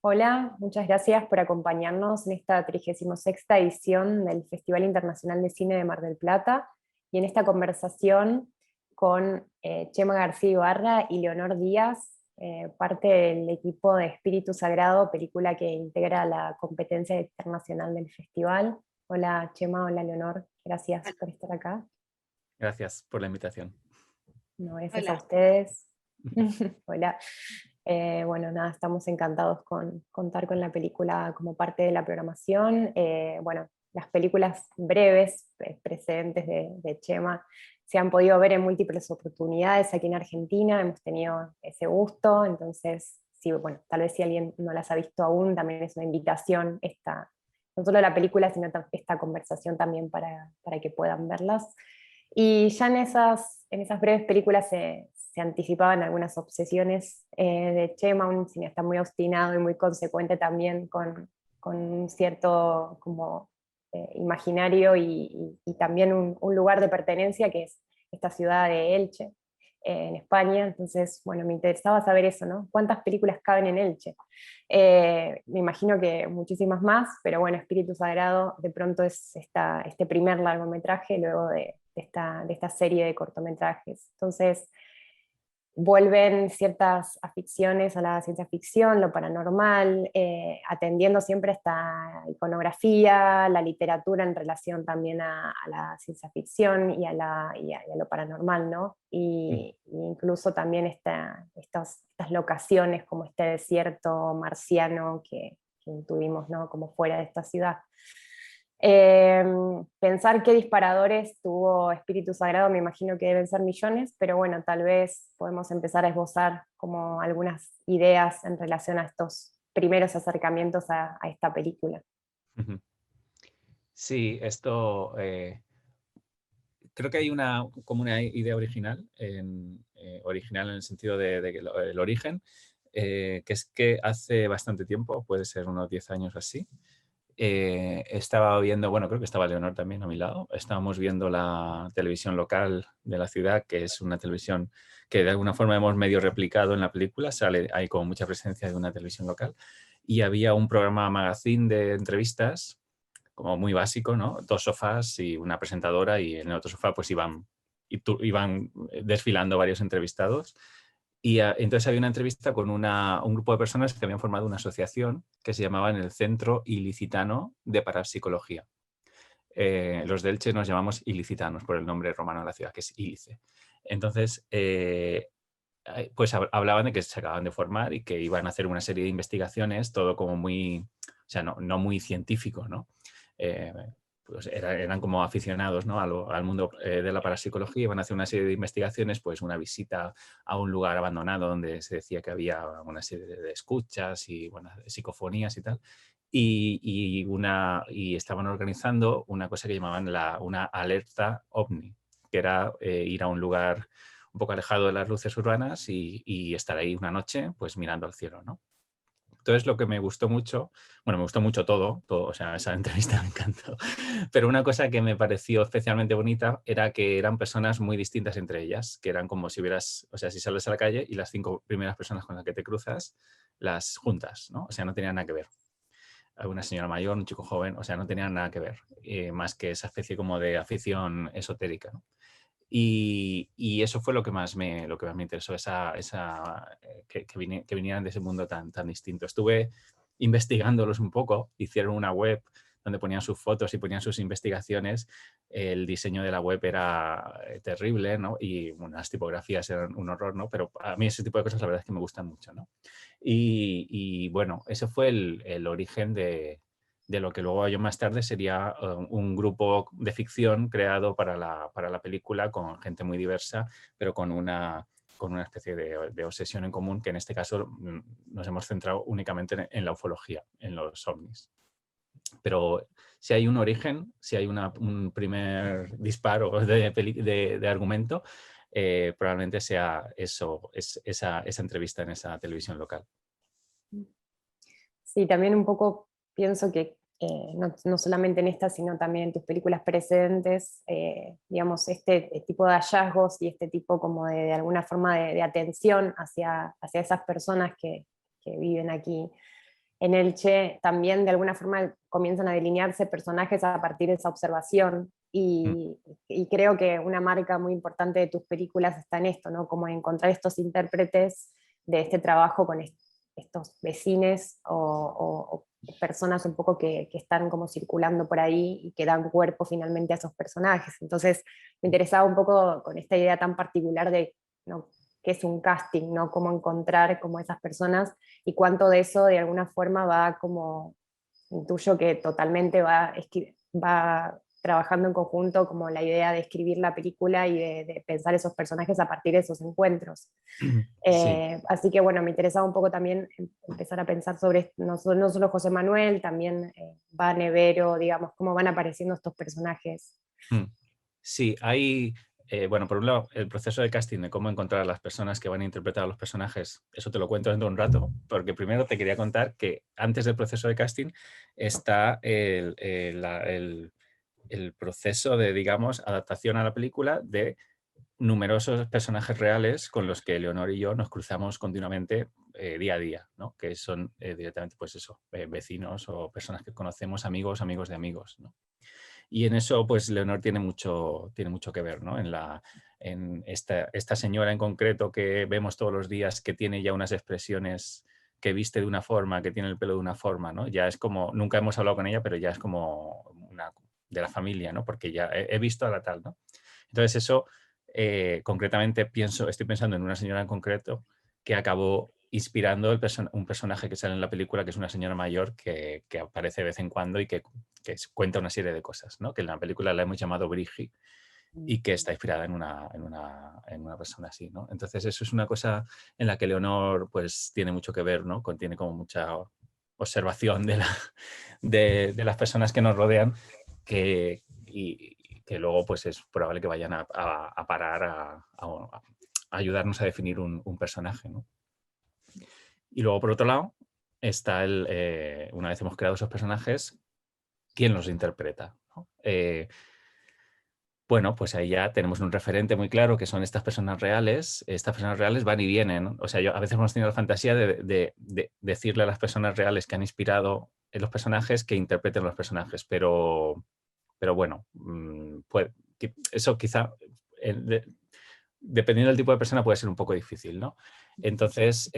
Hola, muchas gracias por acompañarnos en esta 36ª edición del Festival Internacional de Cine de Mar del Plata y en esta conversación con Chema García Ibarra y Leonor Díaz, parte del equipo de Espíritu Sagrado, película que integra la competencia internacional del festival. Hola Chema, hola Leonor, gracias por estar acá. Gracias por la invitación. No, gracias a Hola. ustedes. Hola. Bueno, nada, estamos encantados con contar con la película como parte de la programación. Bueno, las películas breves precedentes de Chema se han podido ver en múltiples oportunidades aquí en Argentina, hemos tenido ese gusto, entonces, sí, bueno, tal vez si alguien no las ha visto aún, también es una invitación no solo la película, sino esta conversación también para que puedan verlas. Y ya en esas breves películas se anticipaban algunas obsesiones de Chema, un cineasta muy obstinado y muy consecuente también con un cierto como, imaginario y también un lugar de pertenencia que es esta ciudad de Elche, en España. Entonces, bueno, me interesaba saber eso, ¿no? ¿Cuántas películas caben en Elche? Me imagino que muchísimas más, pero bueno, Espíritu Sagrado de pronto es este primer largometraje luego de esta serie de cortometrajes. Entonces, vuelven ciertas aficiones a la ciencia ficción, lo paranormal, atendiendo siempre esta iconografía, la literatura en relación también a la ciencia ficción y a lo paranormal, ¿no? Y incluso también estas locaciones como este desierto marciano que intuimos, ¿no? Como fuera de esta ciudad. Eh, Pensar qué disparadores tuvo Espíritu Sagrado, me imagino que deben ser millones, pero bueno, tal vez podemos empezar a esbozar como algunas ideas en relación a estos primeros acercamientos a esta película. Ujú. Sí, esto creo que hay como una idea original, original en el sentido de que el origen, que es que hace bastante tiempo, puede ser unos 10 años o así, estaba viendo, bueno, creo que estaba Leonor también a mi lado, estábamos viendo la televisión local de la ciudad, que es una televisión que de alguna forma hemos medio replicado en la película, hay como mucha presencia de una televisión local, y había un programa magazine de entrevistas, como muy básico, ¿no? Dos sofás y una presentadora, y en el otro sofá pues iban desfilando varios entrevistados. Y entonces había una entrevista con un grupo de personas que habían formado una asociación que se llamaba el Centro Ilicitano de Parapsicología. Los de Elche nos llamamos ilicitanos por el nombre romano de la ciudad, que es Ílice. Entonces, pues hablaban de que se acababan de formar y que iban a hacer una serie de investigaciones, todo como muy, o sea, no muy científico, ¿no? Eh, pues eran como aficionados, ¿no? Al mundo de la parapsicología, iban a hacer una serie de investigaciones, pues una visita a un lugar abandonado donde se decía que había una serie de escuchas y bueno, psicofonías y tal. Y estaban organizando una cosa que llamaban una alerta ovni, que era ir a un lugar un poco alejado de las luces urbanas y estar ahí una noche pues mirando al cielo, ¿no? Entonces lo que me gustó mucho, bueno, me gustó mucho todo, o sea, esa entrevista me encantó, pero una cosa que me pareció especialmente bonita era que eran personas muy distintas entre ellas, que eran como si hubieras, o sea, si sales a la calle y las 5 primeras personas con las que te cruzas, las juntas, ¿no? O sea, no tenían nada que ver. Una señora mayor, un chico joven, o sea, no tenían nada que ver, más que esa especie como de afición esotérica, ¿no? Y eso fue lo que más me interesó, que vinieran de ese mundo tan distinto. Estuve investigándolos un poco, hicieron una web donde ponían sus fotos y ponían sus investigaciones. El diseño de la web era terrible, ¿no? Y bueno, las tipografías eran un horror, ¿no? Pero a mí ese tipo de cosas la verdad es que me gustan mucho, ¿no? Y bueno, ese fue el origen de lo que luego yo más tarde sería un grupo de ficción creado para la película con gente muy diversa, pero con una especie de obsesión en común, que en este caso nos hemos centrado únicamente en la ufología, en los ovnis. Pero si hay un origen, si hay un primer disparo de argumento, probablemente sea eso, esa entrevista en esa televisión local. Sí, también un poco pienso que no solamente en esta, sino también en tus películas precedentes, digamos, este tipo de hallazgos y este tipo como de alguna forma de atención hacia esas personas que viven aquí en Elche también de alguna forma comienzan a delinearse personajes a partir de esa observación. Mm, Y creo que una marca muy importante de tus películas está en esto, ¿no? Como encontrar estos intérpretes de este trabajo con estos vecines o personas un poco que están como circulando por ahí y que dan cuerpo finalmente a esos personajes. Entonces me interesaba un poco con esta idea tan particular de, ¿no?, qué es un casting, ¿no? Cómo encontrar como esas personas y cuánto de eso de alguna forma va como, intuyo que totalmente va trabajando en conjunto como la idea de escribir la película y de pensar esos personajes a partir de esos encuentros. sí. Así que bueno, me interesaba un poco también empezar a pensar sobre, no solo José Manuel, también Vane, Vero, digamos, cómo van apareciendo estos personajes. Mm. Sí, hay, bueno, por un lado, el proceso de casting de cómo encontrar a las personas que van a interpretar a los personajes, eso te lo cuento dentro de un rato, porque primero te quería contar que antes del proceso de casting está el proceso de, digamos, adaptación a la película de numerosos personajes reales con los que Leonor y yo nos cruzamos continuamente día a día, ¿no? Que son directamente, pues eso, vecinos o personas que conocemos, amigos, amigos de amigos, ¿no? Y en eso, pues Leonor tiene mucho que ver, ¿no? En esta señora en concreto que vemos todos los días, que tiene ya unas expresiones, que viste de una forma, que tiene el pelo de una forma, ¿no? Ya es como, nunca hemos hablado con ella, pero ya es como una de la familia, ¿no? Porque ya he visto a la tal, ¿no? Entonces eso, concretamente estoy pensando en una señora en concreto que acabó inspirando un personaje que sale en la película, que es una señora mayor que aparece de vez en cuando y que cuenta una serie de cosas, ¿no? Que en la película la hemos llamado Brigi y que está inspirada en una persona así, ¿no? Entonces eso es una cosa en la que Leonor pues tiene mucho que ver, ¿no? Contiene como mucha observación de las personas que nos rodean y que luego pues es probable que vayan a parar a ayudarnos a definir un personaje, ¿no? Y luego, por otro lado, está una vez hemos creado esos personajes, ¿quién los interpreta? ¿No? Bueno, pues ahí ya tenemos un referente muy claro que son estas personas reales. Estas personas reales van y vienen, ¿no? O sea, a veces hemos tenido la fantasía de decirle a las personas reales que han inspirado en los personajes que interpreten los personajes, pero bueno, eso quizá, dependiendo del tipo de persona, puede ser un poco difícil, ¿no? Entonces,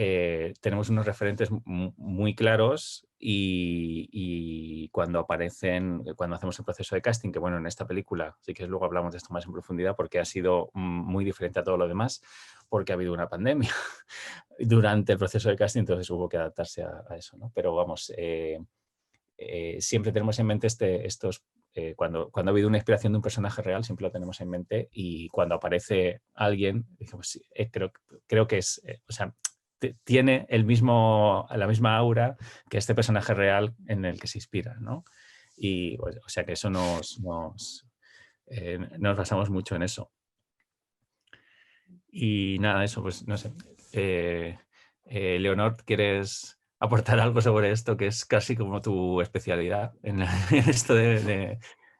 tenemos unos referentes muy claros y cuando cuando hacemos el proceso de casting, que bueno, en esta película, sí que luego hablamos de esto más en profundidad, porque ha sido muy diferente a todo lo demás, porque ha habido una pandemia durante el proceso de casting, entonces hubo que adaptarse a eso, ¿no? Pero vamos, siempre tenemos en mente cuando ha habido una inspiración de un personaje real, siempre lo tenemos en mente y cuando aparece alguien, decimos, sí, creo que es, o sea, tiene la misma aura que este personaje real en el que se inspira, ¿no? Y pues, o sea que eso nos basamos mucho en eso. Y nada, eso, pues no sé. Leonor, ¿quieres aportar algo sobre esto que es casi como tu especialidad en esto de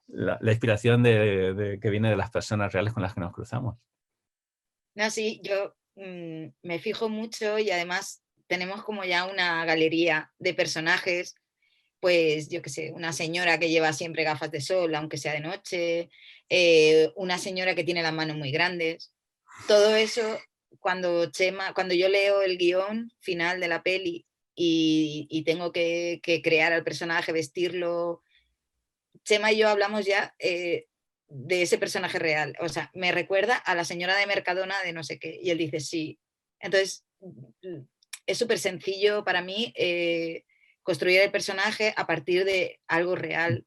la inspiración que viene de las personas reales con las que nos cruzamos? No, sí, yo me fijo mucho y además tenemos como ya una galería de personajes, pues yo qué sé, una señora que lleva siempre gafas de sol, aunque sea de noche, una señora que tiene las manos muy grandes. Todo eso, cuando yo leo el guión final de la peli y tengo que crear al personaje, vestirlo, Chema y yo hablamos ya de ese personaje real. O sea, me recuerda a la señora de Mercadona de no sé qué. Y él dice, sí. Entonces, es súper sencillo para mí construir el personaje a partir de algo real.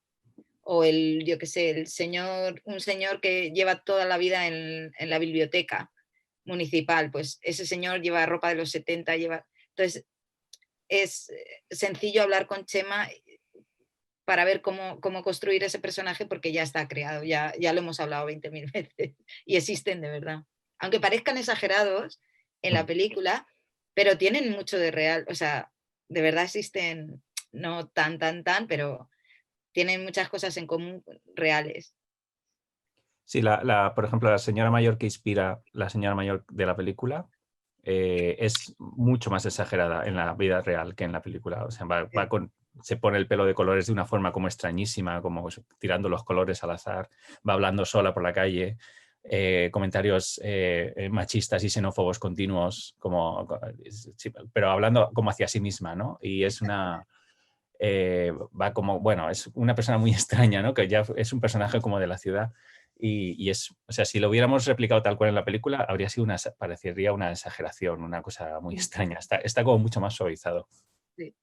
O yo qué sé, un señor que lleva toda la vida en la biblioteca municipal, pues ese señor lleva ropa de los 70, Entonces, es sencillo hablar con Chema para ver cómo construir ese personaje porque ya está creado, ya lo hemos hablado 20.000 veces y existen de verdad. Aunque parezcan exagerados en la película, pero tienen mucho de real, o sea, de verdad existen, no tan, pero tienen muchas cosas en común reales. Sí, por ejemplo, la señora mayor que inspira la señora mayor de la película, es mucho más exagerada en la vida real que en la película. O sea, se pone el pelo de colores de una forma como extrañísima, como tirando los colores al azar, va hablando sola por la calle, comentarios machistas y xenófobos continuos, sí, pero hablando como hacia sí misma, ¿no? Y es una... va como, bueno, es una persona muy extraña, ¿no? Que ya es un personaje como de la ciudad y es, o sea, si lo hubiéramos replicado tal cual en la película, parecería una exageración, una cosa muy extraña. Está como mucho más suavizado. Sí.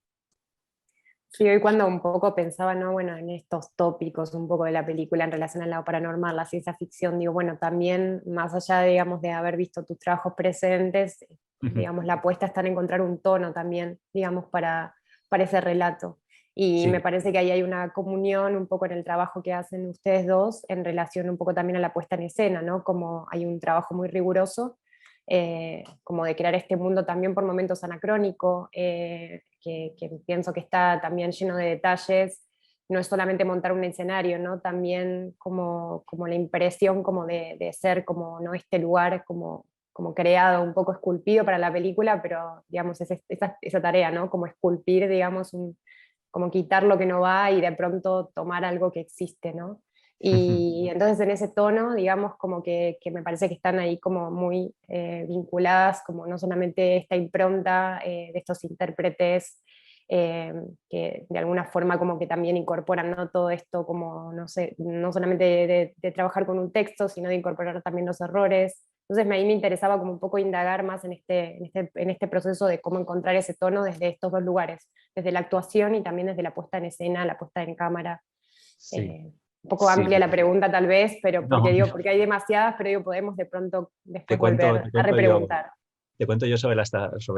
Sí, hoy cuando un poco pensaba, ¿no? Bueno, en estos tópicos un poco de la película en relación al lado paranormal, la ciencia ficción, digo, bueno, también más allá, digamos, de haber visto tus trabajos presentes, digamos, la apuesta está en encontrar un tono también, digamos, para ese relato. Y me Sí. parece que ahí hay una comunión un poco en el trabajo que hacen ustedes dos en relación un poco también a la puesta en escena, ¿no? Como hay un trabajo muy riguroso, como de crear este mundo también por momentos anacrónico, que pienso que está también lleno de detalles. No es solamente montar un escenario, ¿no? También como la impresión como de ser como, ¿no? Este lugar como creado, un poco esculpido para la película, pero digamos, esa tarea, ¿no? Como esculpir, digamos, como quitar lo que no va y de pronto tomar algo que existe, ¿no? Y entonces en ese tono, digamos, como que me parece que están ahí como muy vinculadas, como no solamente esta impronta de estos intérpretes que de alguna forma como que también incorporan, ¿no? Todo esto como, no sé, no solamente de trabajar con un texto, sino de incorporar también los errores. Entonces ahí me interesaba como un poco indagar más en este proceso de cómo encontrar ese tono desde estos dos lugares, desde la actuación y también desde la puesta en escena, la puesta en cámara. Sí, Un poco sí. amplia la pregunta tal vez, pero porque No, digo, porque hay demasiadas, pero digo, podemos de pronto te después cuento, volver te a cuento yo. repreguntar. Te cuento yo sobre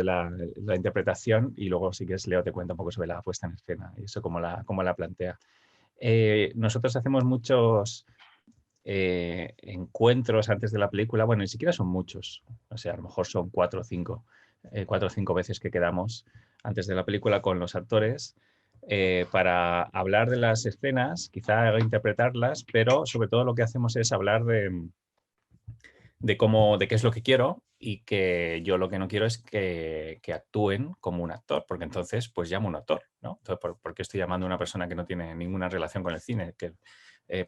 la interpretación y luego si quieres Leo te cuenta un poco sobre la puesta en escena y eso cómo la plantea. Nosotros hacemos muchos encuentros antes de la película, bueno, ni siquiera son muchos, o sea, a lo mejor son 4 o 5 veces que quedamos antes de la película con los actores para hablar de las escenas, quizá interpretarlas, pero sobre todo lo que hacemos es hablar de qué es lo que quiero y que yo lo que no quiero es que actúen como un actor, porque entonces pues llamo a un actor, ¿no? Entonces, ¿por qué estoy llamando a una persona que no tiene ninguna relación con el cine?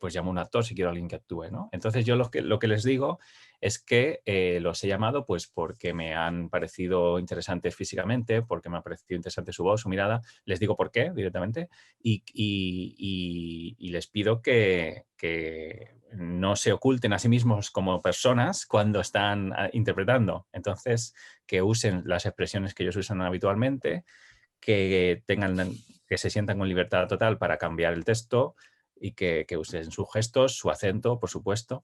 Pues llamo a un actor si quiero a alguien que actúe, ¿no? Entonces yo lo que les digo es que los he llamado pues porque me han parecido interesantes físicamente, porque me ha parecido interesante su voz, su mirada, les digo por qué directamente y les pido que no se oculten a sí mismos como personas cuando están interpretando. Entonces, que usen las expresiones que ellos usan habitualmente, que se sientan con libertad total para cambiar el texto y que usen sus gestos, su acento, por supuesto.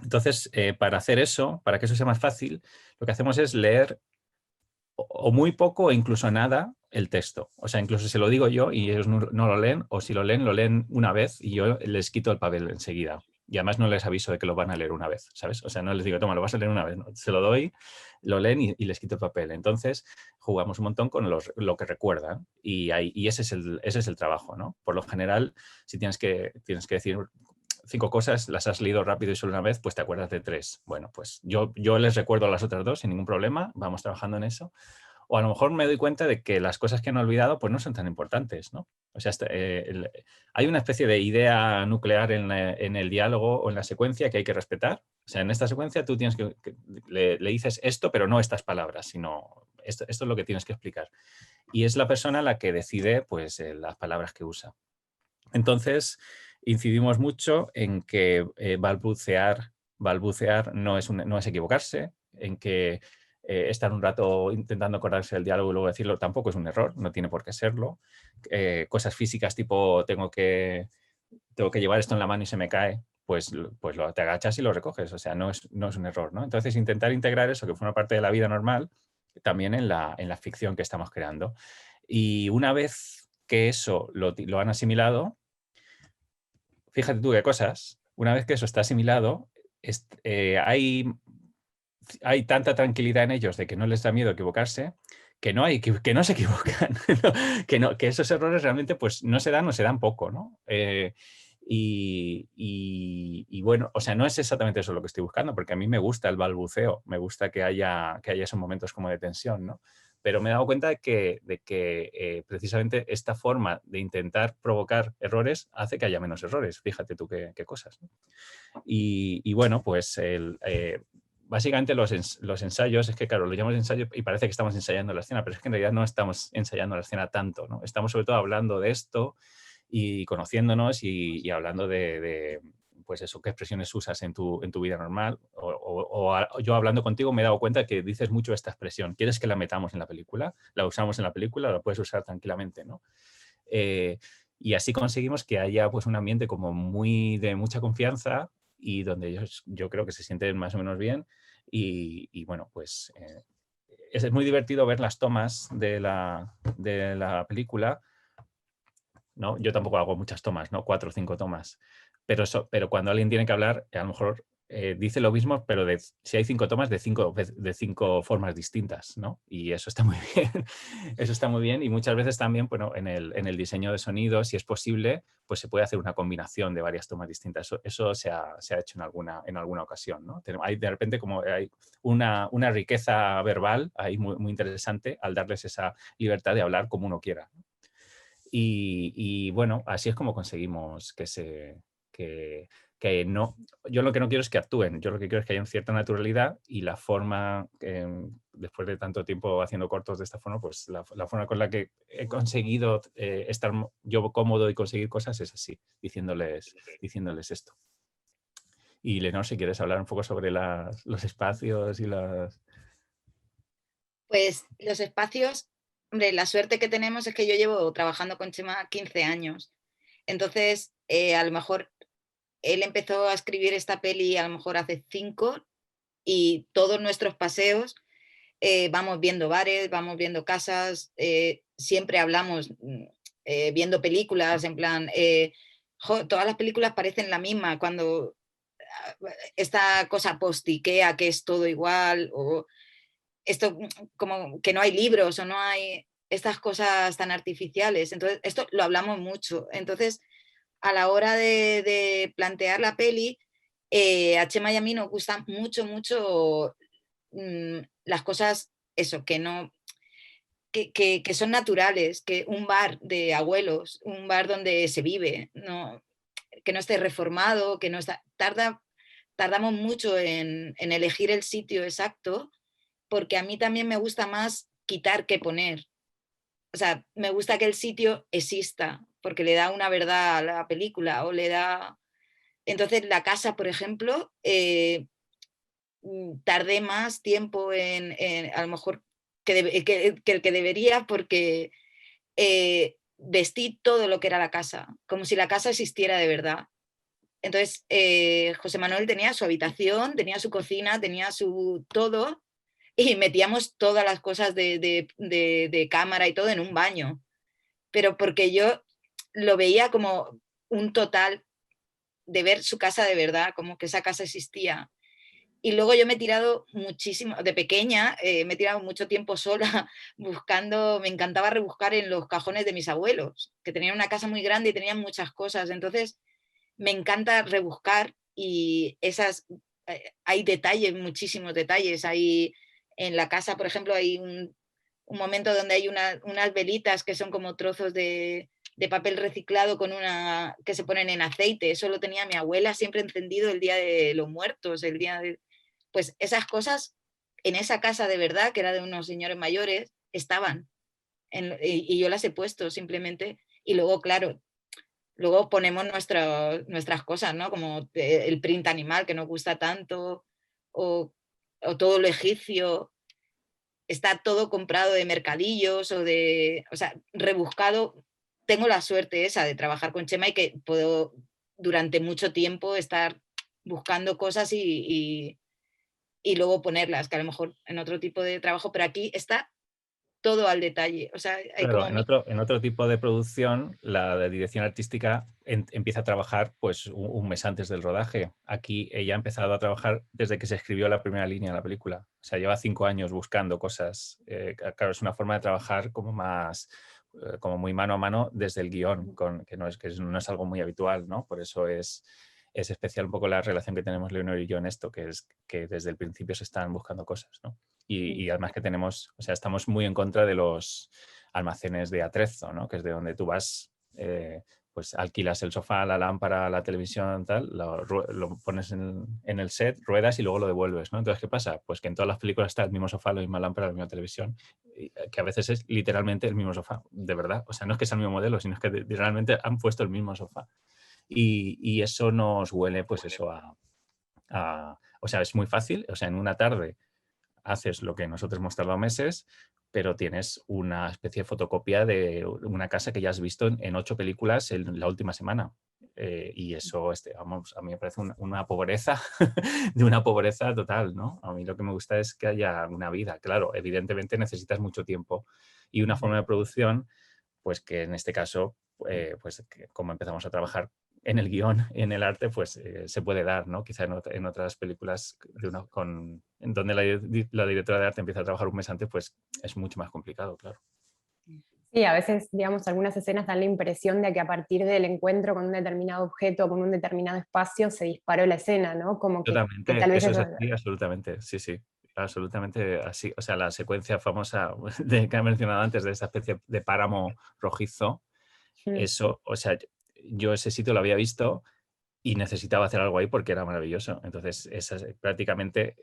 Entonces, para hacer eso, para que eso sea más fácil, lo que hacemos es leer o muy poco o incluso nada el texto. O sea, incluso se lo digo yo y ellos no lo leen, o si lo leen una vez y yo les quito el papel enseguida. Y además no les aviso de que lo van a leer una vez, ¿sabes? O sea, no les digo, toma, lo vas a leer una vez. No, se lo doy, lo leen y les quito el papel. Entonces, jugamos un montón con lo que recuerdan y ese es el trabajo, ¿no? Por lo general, si tienes que decir 5 cosas, las has leído rápido y solo una vez, pues te acuerdas de 3. Bueno, pues yo les recuerdo las otras 2 sin ningún problema, vamos trabajando en eso. O a lo mejor me doy cuenta de que las cosas que han olvidado pues no son tan importantes, ¿no? O sea, hay una especie de idea nuclear en el diálogo o en la secuencia que hay que respetar. O sea, en esta secuencia tú tienes le dices esto, pero no estas palabras, sino esto es lo que tienes que explicar. Y es la persona la que decide pues las palabras que usa. Entonces, incidimos mucho en que balbucear no es equivocarse, en que estar un rato intentando acordarse del diálogo y luego decirlo tampoco es un error, no tiene por qué serlo. Cosas físicas tipo tengo que llevar esto en la mano y se me cae, pues te agachas y lo recoges, o sea, no es un error, ¿no? Entonces, intentar integrar eso que forma parte de la vida normal también en la ficción que estamos creando. Y una vez que eso lo han asimilado, fíjate tú qué cosas, una vez que eso está asimilado, hay tanta tranquilidad en ellos de que no les da miedo equivocarse, que no se equivocan, que esos errores realmente pues no se dan poco, ¿no? Y bueno, o sea, no es exactamente eso lo que estoy buscando, porque a mí me gusta el balbuceo, me gusta que haya esos momentos como de tensión, ¿no? Pero me he dado cuenta de que precisamente esta forma de intentar provocar errores hace que haya menos errores. Fíjate tú qué cosas, ¿no? Y bueno, pues básicamente los ensayos, es que claro, lo llamamos ensayo y parece que estamos ensayando la escena, pero es que en realidad no estamos ensayando la escena tanto, ¿no? Estamos sobre todo hablando de esto y conociéndonos y hablando pues eso, qué expresiones usas en tu vida normal. Yo hablando contigo me he dado cuenta que dices mucho esta expresión. ¿Quieres que la metamos en la película? La usamos en la película, la puedes usar tranquilamente, ¿no? Y así conseguimos que haya pues un ambiente como de mucha confianza y donde yo creo que se sienten más o menos bien. Y bueno, pues es muy divertido ver las tomas de la película, ¿no? Yo tampoco hago muchas tomas, ¿no? 4 o 5 tomas. Pero cuando alguien tiene que hablar, a lo mejor dice lo mismo, pero si hay 5 tomas, de cinco formas distintas, ¿no? Y eso está muy bien. Eso está muy bien. Y muchas veces también, bueno, en el diseño de sonido, si es posible, pues se puede hacer una combinación de varias tomas distintas. Eso se ha hecho en alguna ocasión, ¿no? Hay de repente como hay una riqueza verbal ahí muy interesante al darles esa libertad de hablar como uno quiera, ¿no? Y bueno, así es como conseguimos que no... Yo lo que no quiero es que actúen, yo lo que quiero es que haya una cierta naturalidad y la forma, después de tanto tiempo haciendo cortos de esta forma, pues la forma con la que he conseguido estar yo cómodo y conseguir cosas es así, diciéndoles esto. Y Leonor, si quieres hablar un poco sobre los espacios y las... Pues los espacios, hombre, la suerte que tenemos es que yo llevo trabajando con Chema 15 años. Entonces, a lo mejor él empezó a escribir esta peli a lo mejor hace 5 y todos nuestros paseos vamos viendo bares, vamos viendo casas, siempre hablamos viendo películas, en plan, todas las películas parecen la misma cuando esta cosa post-Ikea que es todo igual, o esto como que no hay libros o no hay estas cosas tan artificiales. Entonces, esto lo hablamos mucho. Entonces, a la hora de plantear la peli, a Chema y a mí nos gustan mucho las cosas, eso, que no, que son naturales, que un bar de abuelos, un bar donde se vive, no, que no esté reformado, que no está, tardamos mucho en elegir el sitio exacto, porque a mí también me gusta más quitar que poner. O sea, me gusta que el sitio exista, porque le da una verdad a la película o le da... Entonces, la casa, por ejemplo, tardé más tiempo a lo mejor que el que debería, porque vestí todo lo que era la casa, como si la casa existiera de verdad. Entonces, José Manuel tenía su habitación, tenía su cocina, tenía su todo, y metíamos todas las cosas de cámara y todo en un baño. Pero porque yo lo veía como un total de ver su casa de verdad, como que esa casa existía. Y luego yo me he tirado muchísimo, de pequeña, me he tirado mucho tiempo sola buscando, me encantaba rebuscar en los cajones de mis abuelos, que tenían una casa muy grande y tenían muchas cosas. Entonces, me encanta rebuscar y hay detalles, muchísimos detalles. Hay, en la casa, por ejemplo, hay un momento donde hay unas velitas que son como trozos de papel reciclado que se ponen en aceite. Eso lo tenía mi abuela siempre encendido el día de los muertos, el día de... Pues esas cosas en esa casa de verdad, que era de unos señores mayores, estaban. Y yo las he puesto simplemente. Y luego, claro, luego ponemos nuestras cosas, ¿no? Como el print animal que nos gusta tanto, o todo lo egipcio. Está todo comprado de mercadillos o sea, rebuscado. Tengo la suerte esa de trabajar con Chema y que puedo durante mucho tiempo estar buscando cosas y luego ponerlas, que a lo mejor en otro tipo de trabajo, pero aquí está todo al detalle. O sea, hay Claro, como... en otro tipo de producción, la de dirección artística empieza a trabajar pues un mes antes del rodaje. Aquí ella ha empezado a trabajar desde que se escribió la primera línea de la película. O sea, lleva 5 años buscando cosas. Claro, es una forma de trabajar como más como muy mano a mano desde el guión, que no es algo muy habitual, ¿no? Por eso es especial un poco la relación que tenemos Leonor y yo en esto, que es que desde el principio se están buscando cosas, ¿no? Y además que tenemos, o sea, estamos muy en contra de los almacenes de atrezo, ¿no? Que es de donde tú vas, pues alquilas el sofá, la lámpara, la televisión, tal, lo pones en el set, ruedas y luego lo devuelves, ¿no? Entonces, ¿qué pasa? Pues que en todas las películas está el mismo sofá, la misma lámpara, la misma televisión, que a veces es literalmente el mismo sofá, de verdad. O sea, no es que sea el mismo modelo, sino es que literalmente han puesto el mismo sofá. Y eso nos huele, pues eso, o sea, es muy fácil. O sea, en una tarde haces lo que nosotros hemos tardado meses, pero tienes una especie de fotocopia de una casa que ya has visto en 8 películas en la última semana. Y eso, vamos, a mí me parece una pobreza, de una pobreza total, ¿no? A mí lo que me gusta es que haya una vida. Claro, evidentemente necesitas mucho tiempo y una forma de producción, pues que en este caso, pues que como empezamos a trabajar en el guión, en el arte, pues se puede dar, ¿no? Quizá en otras películas en donde la directora de arte empieza a trabajar un mes antes, pues es mucho más complicado, claro. Sí, a veces, digamos, algunas escenas dan la impresión de que a partir del encuentro con un determinado objeto, con un determinado espacio, se disparó la escena, ¿no? Como que Totalmente, tal vez eso es eso... así, absolutamente, sí, sí, absolutamente así. O sea, la secuencia famosa que he mencionado antes de esa especie de páramo rojizo, eso, o sea, yo ese sitio lo había visto y necesitaba hacer algo ahí porque era maravilloso. Entonces, prácticamente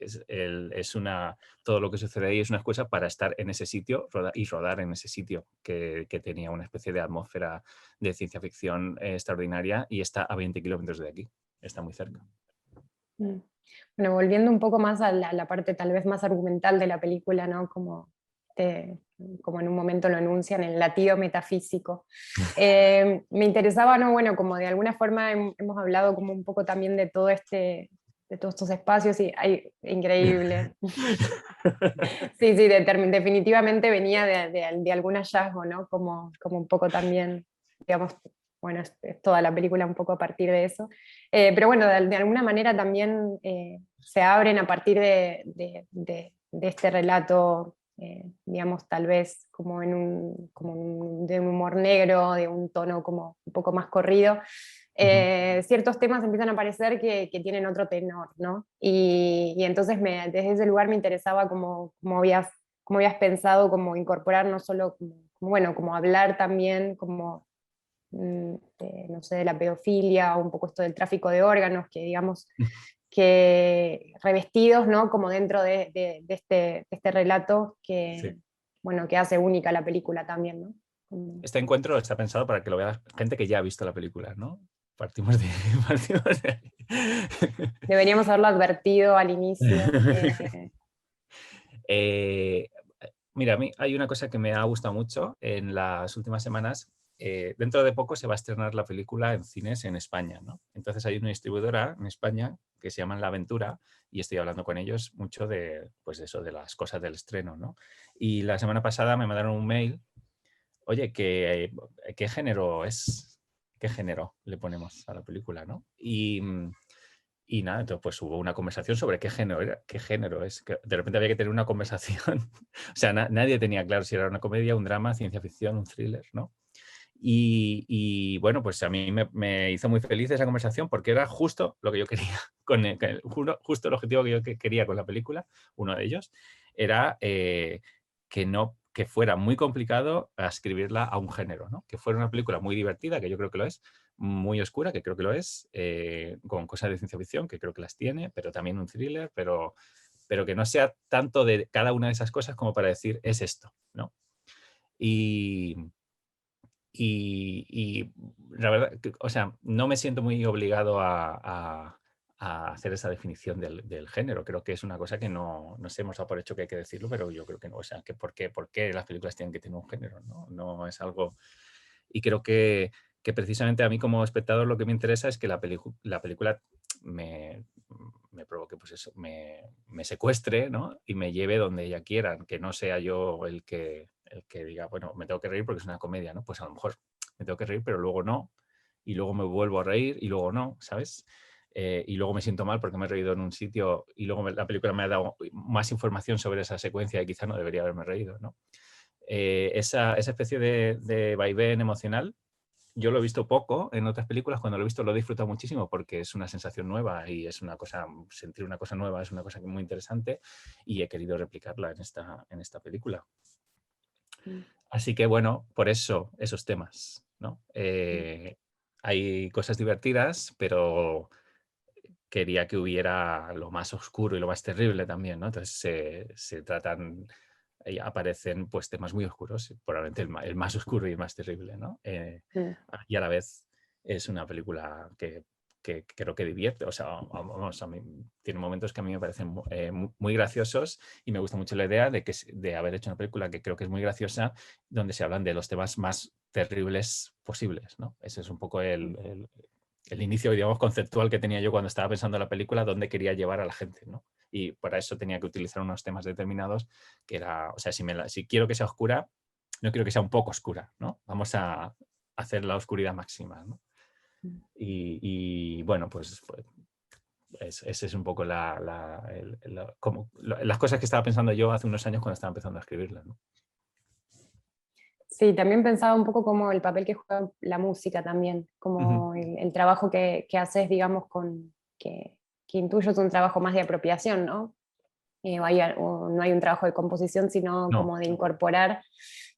todo lo que sucede ahí es una excusa para estar en ese sitio y rodar en ese sitio que tenía una especie de atmósfera de ciencia ficción extraordinaria y está a 20 kilómetros de aquí, está muy cerca. Bueno, volviendo un poco más a la parte tal vez más argumental de la película, ¿no? Como en un momento lo enuncian, el latido metafísico. Me interesaba, ¿no? Bueno, como de alguna forma hemos hablado como un poco también de todo de todos estos espacios y increíble. Sí, sí, definitivamente venía de algún hallazgo, ¿no? Como un poco también, digamos, bueno, es toda la película un poco a partir de eso. Pero bueno, de alguna manera también se abren a partir de este relato, digamos, tal vez como de un humor negro, de un tono como un poco más corrido. Ciertos temas empiezan a aparecer que tienen otro tenor, ¿no? Y entonces desde ese lugar me interesaba cómo habías pensado como incorporar no solo bueno, como hablar también como, no sé, de la pedofilia o un poco esto del tráfico de órganos, que digamos que revestidos, ¿no? Como dentro de este relato que, Sí. bueno, que hace única la película también, ¿no? Este encuentro está pensado para que lo vea gente que ya ha visto la película, ¿no? Partimos de ahí. Deberíamos haberlo advertido al inicio. Eh, Mira, a mí hay una cosa que me ha gustado mucho en las últimas semanas. Dentro de poco se va a estrenar la película en cines en España, ¿no? Entonces hay una distribuidora en España que se llama La Aventura y estoy hablando con ellos mucho de, pues eso, de las cosas del estreno, ¿no? Y la semana pasada me mandaron un mail, oye, ¿qué género es? ¿Qué género le ponemos a la película, no? Y nada, entonces pues hubo una conversación sobre qué género es. Que de repente había que tener una conversación. O sea, nadie tenía claro si era una comedia, un drama, ciencia ficción, un thriller, ¿no? Y bueno, pues a mí me hizo muy feliz esa conversación porque era justo lo que yo quería, justo el objetivo que yo quería con la película, uno de ellos, era que fuera muy complicado escribirla a un género, ¿no? Que fuera una película muy divertida, que yo creo que lo es, muy oscura, que creo que lo es, con cosas de ciencia ficción, que creo que las tiene, pero también un thriller, pero que no sea tanto de cada una de esas cosas como para decir, es esto, ¿no? Y la verdad, o sea, no me siento muy obligado a hacer esa definición del género. Creo que es una cosa que no nos hemos dado por hecho que hay que decirlo, pero yo creo que no. O sea, que por qué las películas tienen que tener un género, ¿no? No es algo... Y creo que precisamente a mí como espectador lo que me interesa es que la película me provoque, pues eso, me secuestre, ¿no? Y me lleve donde ella quieran, que no sea yo el que diga, bueno, me tengo que reír porque es una comedia, ¿no? Pues a lo mejor me tengo que reír, pero luego no, y luego me vuelvo a reír y luego no, ¿sabes? Y luego me siento mal porque me he reído en un sitio y luego la película me ha dado más información sobre esa secuencia y quizá no debería haberme reído, ¿no? esa especie de vaivén emocional, yo lo he visto poco en otras películas. Cuando lo he visto lo he disfrutado muchísimo porque es una sensación nueva y es una cosa, sentir una cosa nueva es una cosa muy interesante y he querido replicarla en esta película. Así que bueno, por eso esos temas, ¿no? Hay cosas divertidas, pero quería que hubiera lo más oscuro y lo más terrible también, ¿no? Entonces se tratan, aparecen pues temas muy oscuros, probablemente el más oscuro y el más terrible, ¿no? Y a la vez es una película que creo que divierte, o sea, vamos, tiene momentos que a mí me parecen muy graciosos y me gusta mucho la idea de haber hecho una película que creo que es muy graciosa, donde se hablan de los temas más terribles posibles, ¿no? Ese es un poco el inicio, digamos, conceptual que tenía yo cuando estaba pensando en la película, dónde quería llevar a la gente, ¿no? Y para eso tenía que utilizar unos temas determinados, que era, o sea, si quiero que sea oscura, no quiero que sea un poco oscura, ¿no? Vamos a hacer la oscuridad máxima, ¿no? Y bueno, pues ese es un poco las cosas que estaba pensando yo hace unos años cuando estaba empezando a escribirla, ¿no? Sí, también pensaba un poco como el papel que juega la música también, como el trabajo que haces, digamos, que intuyo es un trabajo más de apropiación, ¿no? O no hay un trabajo de composición, sino No. como de incorporar.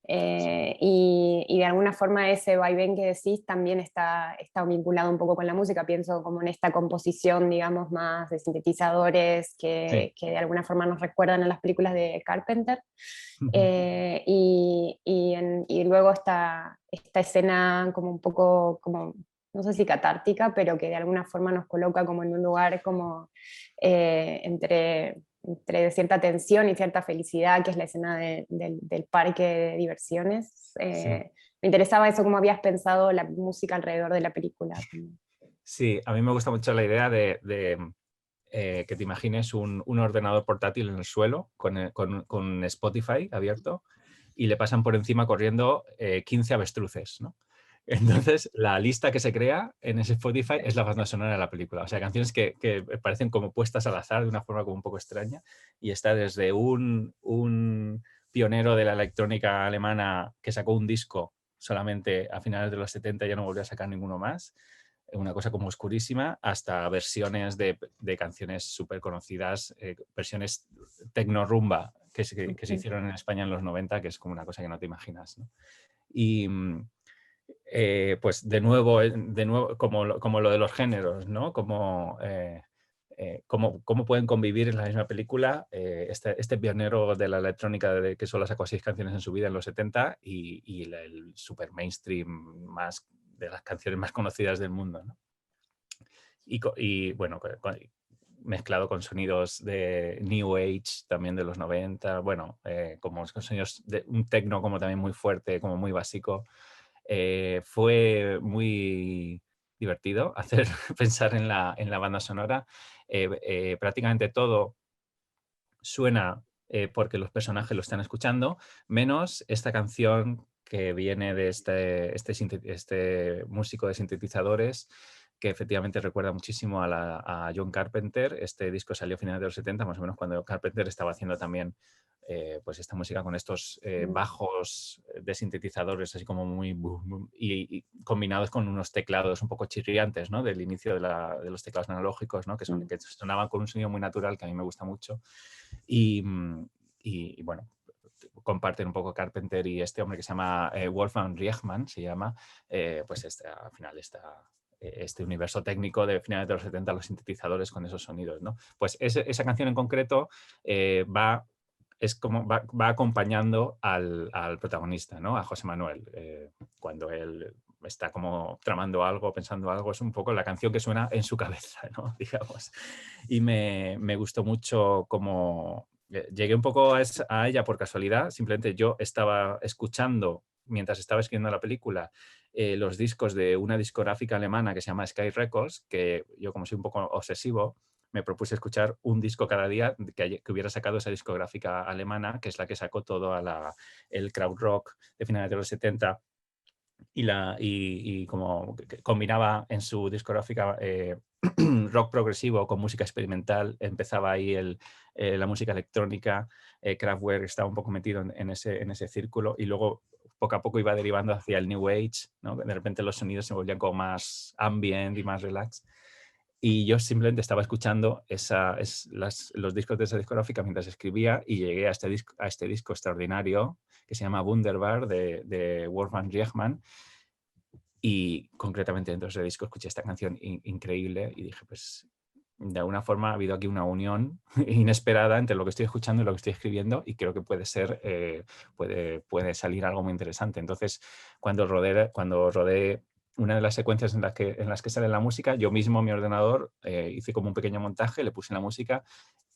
Y de alguna forma ese vaivén que decís también está vinculado un poco con la música. Pienso como en esta composición, digamos, más de sintetizadores que de alguna forma nos recuerdan a las películas de Carpenter. Y luego esta escena como un poco, como, no sé si catártica, pero que de alguna forma nos coloca como en un lugar como entre cierta tensión y cierta felicidad, que es la escena del parque de diversiones. Me interesaba eso, cómo habías pensado la música alrededor de la película. Sí, a mí me gusta mucho la idea de que te imagines un ordenador portátil en el suelo con Spotify abierto y le pasan por encima corriendo 15 avestruces, ¿no? Entonces, la lista que se crea en ese Spotify es la banda sonora de la película. O sea, canciones que parecen como puestas al azar de una forma como un poco extraña. Y está desde un pionero de la electrónica alemana que sacó un disco solamente a finales de los 70 y ya no volvió a sacar ninguno más, una cosa como oscurísima, hasta versiones de canciones súper conocidas, versiones tecno rumba que se hicieron en España en los 90, que es como una cosa que no te imaginas, ¿no? Y pues de nuevo como lo de los géneros, ¿no? Cómo pueden convivir en la misma película este pionero de la electrónica que solo sacó 6 canciones en su vida en los 70 y el super mainstream más de las canciones más conocidas del mundo, ¿no? Y bueno, mezclado con sonidos de New Age también de los 90, bueno, como sonidos de un techno como también muy fuerte, como muy básico. Fue muy divertido pensar en la banda sonora. Prácticamente todo suena porque los personajes lo están escuchando, menos esta canción que viene de este músico de sintetizadores que efectivamente recuerda muchísimo a John Carpenter. Este disco salió a finales de los 70, más o menos cuando Carpenter estaba haciendo también pues esta música con estos bajos de sintetizadores así como muy y combinados con unos teclados un poco chirriantes, ¿no? Del inicio de los teclados analógicos, ¿no? Que sonaban con un sonido muy natural que a mí me gusta mucho. Y bueno, comparten un poco Carpenter y este hombre que se llama Wolfgang Riechmann, se llama, pues al final este universo técnico de finales de los 70, los sintetizadores con esos sonidos, ¿no? Pues esa canción en concreto va acompañando al protagonista, ¿no? A José Manuel, cuando él está como tramando algo, pensando algo, es un poco la canción que suena en su cabeza, ¿no? Digamos. Y me gustó mucho como llegué un poco a ella por casualidad, simplemente yo estaba escuchando, mientras estaba escribiendo la película, los discos de una discográfica alemana que se llama Sky Records, que yo como soy un poco obsesivo, me propuse escuchar un disco cada día que hubiera sacado esa discográfica alemana, que es la que sacó todo el crowd rock de finales de los 70 y como que combinaba en su discográfica rock progresivo con música experimental, empezaba ahí la música electrónica, Kraftwerk estaba un poco metido en ese círculo y luego poco a poco iba derivando hacia el New Age, ¿no? De repente los sonidos se volvían como más ambient y más relax. Y yo simplemente estaba escuchando los discos de esa discográfica mientras escribía y llegué a este disco extraordinario que se llama Wunderbar de Wolfgang Riechmann. Y concretamente dentro de ese disco escuché esta canción increíble y dije, pues de alguna forma ha habido aquí una unión inesperada entre lo que estoy escuchando y lo que estoy escribiendo y creo que puede ser, puede salir algo muy interesante. Entonces, cuando rodé una de las secuencias en las que sale la música, yo mismo en mi ordenador hice como un pequeño montaje, le puse la música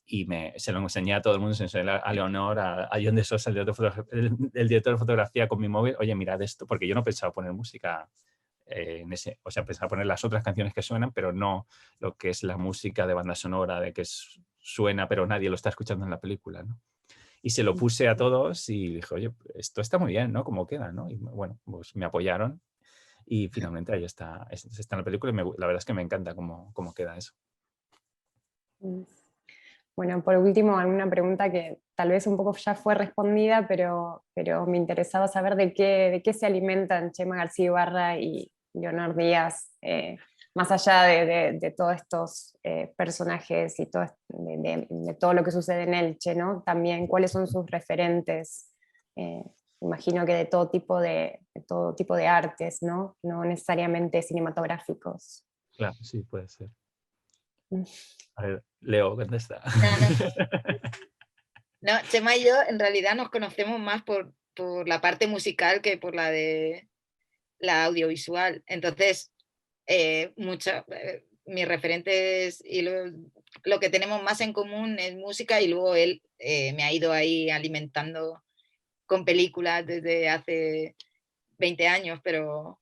y se lo enseñé a todo el mundo, se lo enseñé a Leonor, a John de Sosa, el director de fotografía con mi móvil, oye, mirad esto, porque yo no pensaba poner música o sea, pensaba poner las otras canciones que suenan, pero no lo que es la música de banda sonora, de que suena, pero nadie lo está escuchando en la película, ¿no? Y se lo puse a todos y dije, oye, esto está muy bien, ¿no? ¿Cómo queda, no? Y bueno, pues me apoyaron y finalmente ahí está en la película y la verdad es que me encanta cómo queda eso. Bueno, por último, alguna pregunta que tal vez un poco ya fue respondida, pero me interesaba saber de qué se alimentan Chema García Ibarra y Leonor Díaz, más allá de todos estos personajes y de todo lo que sucede en Elche, ¿no? También, ¿cuáles son sus referentes? Eh, Imagino que de todo tipo de artes, ¿no? No necesariamente cinematográficos. Claro, sí, puede ser. A ver, Leo, ¿dónde está? No, Chema y yo en realidad nos conocemos más por la parte musical que por la de la audiovisual. Entonces, mis referentes y lo que tenemos más en común es música y luego él me ha ido ahí alimentando con películas desde hace 20 años, pero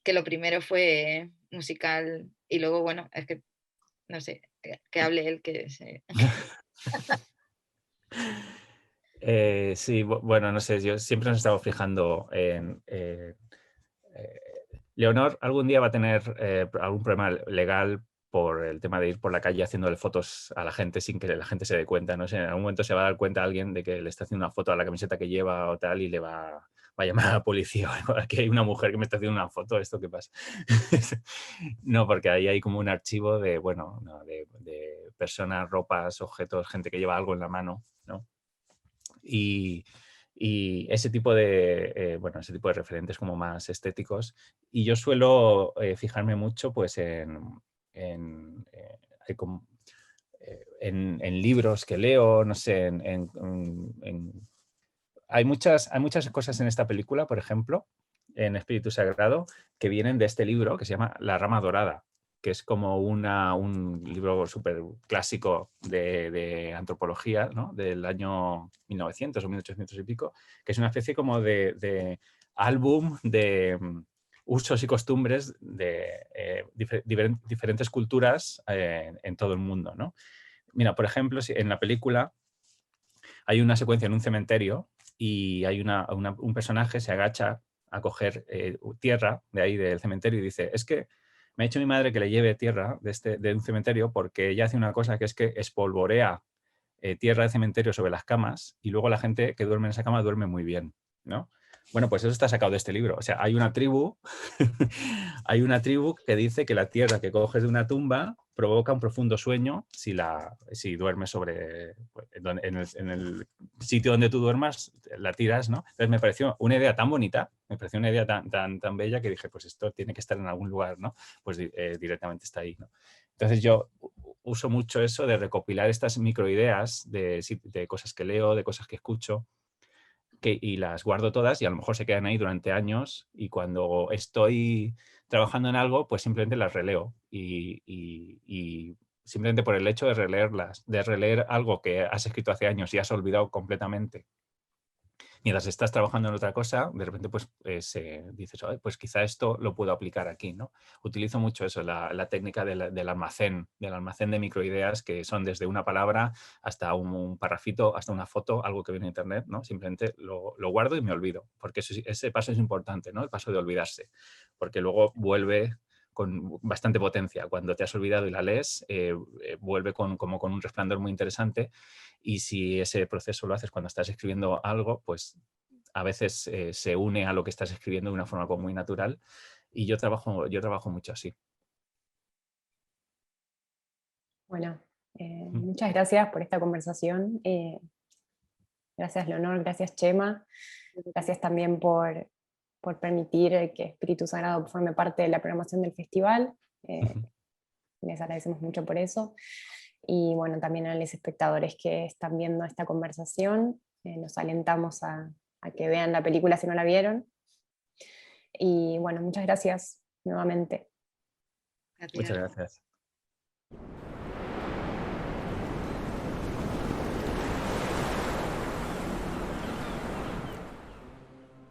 que lo primero fue musical y luego, bueno, es que, no sé, que hable él, que se... Sí, bueno, no sé, yo siempre nos estamos fijando en... Leonor algún día va a tener algún problema legal por el tema de ir por la calle haciéndole fotos a la gente sin que la gente se dé cuenta, no sé, en algún momento se va a dar cuenta alguien de que le está haciendo una foto a la camiseta que lleva o tal y le va a llamar a la policía. Aquí hay una mujer que me está haciendo una foto, ¿esto qué pasa? No, porque ahí hay como un archivo de, bueno, no, de personas, ropas, objetos, gente que lleva algo en la mano, ¿no? Y ese tipo ese tipo de referentes como más estéticos. Y yo suelo fijarme mucho pues, hay en libros que leo, no sé, hay muchas cosas en esta película, por ejemplo, en Espíritu Sagrado, que vienen de este libro que se llama La Rama Dorada, que es como un libro súper clásico de antropología, ¿no? Del año 1900 o 1800 y pico, que es una especie como de álbum de usos y costumbres de diferentes culturas en todo el mundo, ¿no? Mira, por ejemplo, en la película hay una secuencia en un cementerio y hay un personaje se agacha a coger tierra de ahí del cementerio y dice, es que me ha dicho mi madre que le lleve tierra de un cementerio porque ella hace una cosa que es que espolvorea tierra de cementerio sobre las camas y luego la gente que duerme en esa cama duerme muy bien, ¿no? Bueno, pues eso está sacado de este libro. O sea, hay una tribu, hay una tribu que dice que la tierra que coges de una tumba provoca un profundo sueño si duermes en el sitio donde tú duermas, la tiras, ¿no? Entonces me pareció una idea tan bonita, me pareció una idea tan bella que dije, pues esto tiene que estar en algún lugar, ¿no? Pues directamente está ahí, ¿no? Entonces yo uso mucho eso de recopilar estas microideas de cosas que leo, de cosas que escucho, y las guardo todas y a lo mejor se quedan ahí durante años y cuando estoy trabajando en algo, pues simplemente las releo y simplemente por el hecho de releerlas, de releer algo que has escrito hace años y has olvidado completamente mientras estás trabajando en otra cosa, de repente pues dices, "Ay, pues quizá esto lo puedo aplicar aquí", ¿no? Utilizo mucho eso, la técnica del almacén de microideas, que son desde una palabra hasta un parrafito, hasta una foto, algo que viene en internet, ¿no? Simplemente lo guardo y me olvido, porque ese paso es importante, ¿no? El paso de olvidarse, porque luego vuelve con bastante potencia. Cuando te has olvidado y la lees, vuelve como con un resplandor muy interesante, y si ese proceso lo haces cuando estás escribiendo algo, pues a veces se une a lo que estás escribiendo de una forma como muy natural, y yo trabajo mucho así. Bueno, muchas gracias por esta conversación. Gracias, Leonor, gracias, Chema. Gracias también por permitir que Espíritu Sagrado forme parte de la programación del festival. Les agradecemos mucho por eso. Y bueno, también a los espectadores que están viendo esta conversación, los alentamos a que vean la película si no la vieron. Y bueno, muchas gracias nuevamente. Gracias. Muchas gracias.